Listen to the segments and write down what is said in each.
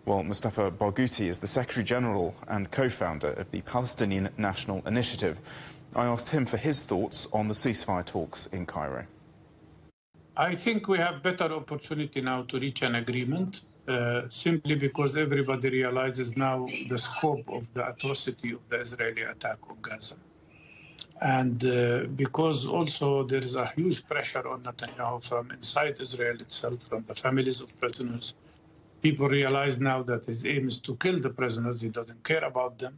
Well, Mustafa Barghouti is the Secretary-General and co-founder of the Palestinian National Initiative. I asked him for his thoughts on the ceasefire talks in Cairo. I think we have better opportunity now to reach an agreement, simply because everybody realizes now the scope of the atrocity of the Israeli attack on Gaza. And because also there is a huge pressure on Netanyahu from inside Israel itself, from the families of prisoners. People realize now that his aim is to kill the prisoners. He doesn't care about them.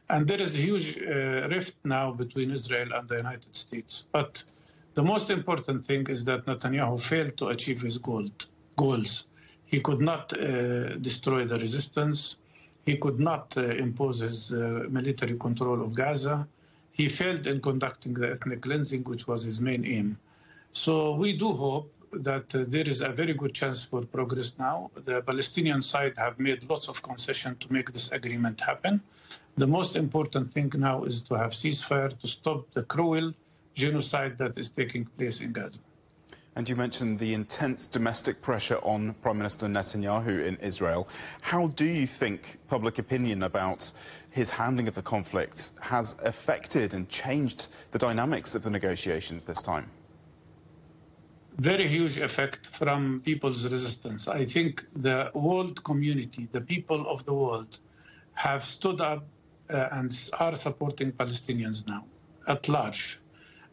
And there is a huge rift now between Israel and the United States. But the most important thing is that Netanyahu failed to achieve his goals. He could not destroy the resistance. He could not impose his military control of Gaza. He failed in conducting the ethnic cleansing, which was his main aim. So we do hope that there is a very good chance for progress now. The Palestinian side have made lots of concessions to make this agreement happen. The most important thing now is to have ceasefire to stop the cruel genocide that is taking place in Gaza. And you mentioned the intense domestic pressure on Prime Minister Netanyahu in Israel. How do you think public opinion about his handling of the conflict has affected and changed the dynamics of the negotiations this time? Very huge effect from people's resistance. I think the world community, the people of the world, have stood up and are supporting Palestinians now at large.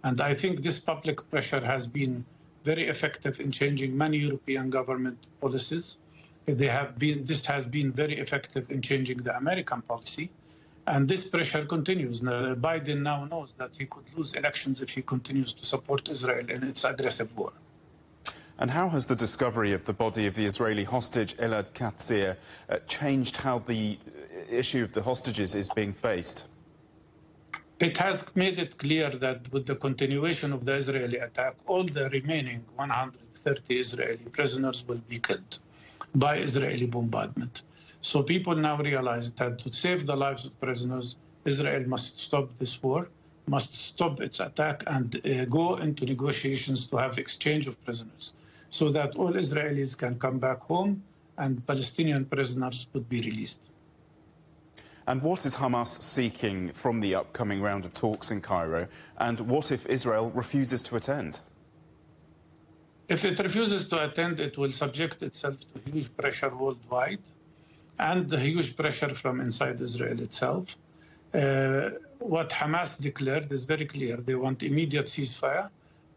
And I think this public pressure has been very effective in changing many European government policies. This has been very effective in changing the American policy. And this pressure continues. Biden now knows that he could lose elections if he continues to support Israel in its aggressive war. And how has the discovery of the body of the Israeli hostage Elad Katzir changed how the issue of the hostages is being faced? It has made it clear that with the continuation of the Israeli attack, all the remaining 130 Israeli prisoners will be killed by Israeli bombardment. So people now realize that to save the lives of prisoners, Israel must stop this war, must stop its attack, and go into negotiations to have exchange of prisoners, so that all Israelis can come back home and Palestinian prisoners would be released. And what is Hamas seeking from the upcoming round of talks in Cairo? And what if Israel refuses to attend? If it refuses to attend, it will subject itself to huge pressure worldwide and the huge pressure from inside Israel itself. What Hamas declared is very clear. They want immediate ceasefire.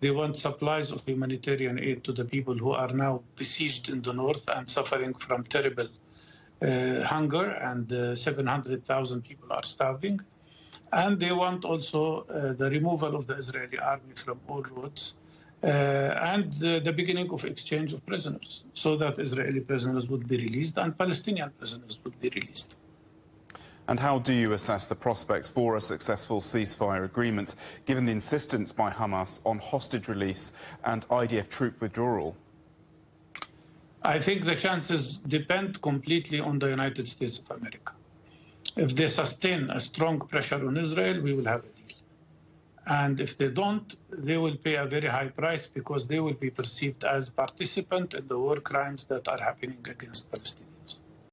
They want supplies of humanitarian aid to the people who are now besieged in the north and suffering from terrible hunger, and 700,000 people are starving. And they want also the removal of the Israeli army from all roads and the beginning of exchange of prisoners, so that Israeli prisoners would be released and Palestinian prisoners would be released. And how do you assess the prospects for a successful ceasefire agreement, given the insistence by Hamas on hostage release and IDF troop withdrawal? I think the chances depend completely on the United States of America. If they sustain a strong pressure on Israel, we will have a deal. And if they don't, they will pay a very high price, because they will be perceived as participants in the war crimes that are happening against Palestinians.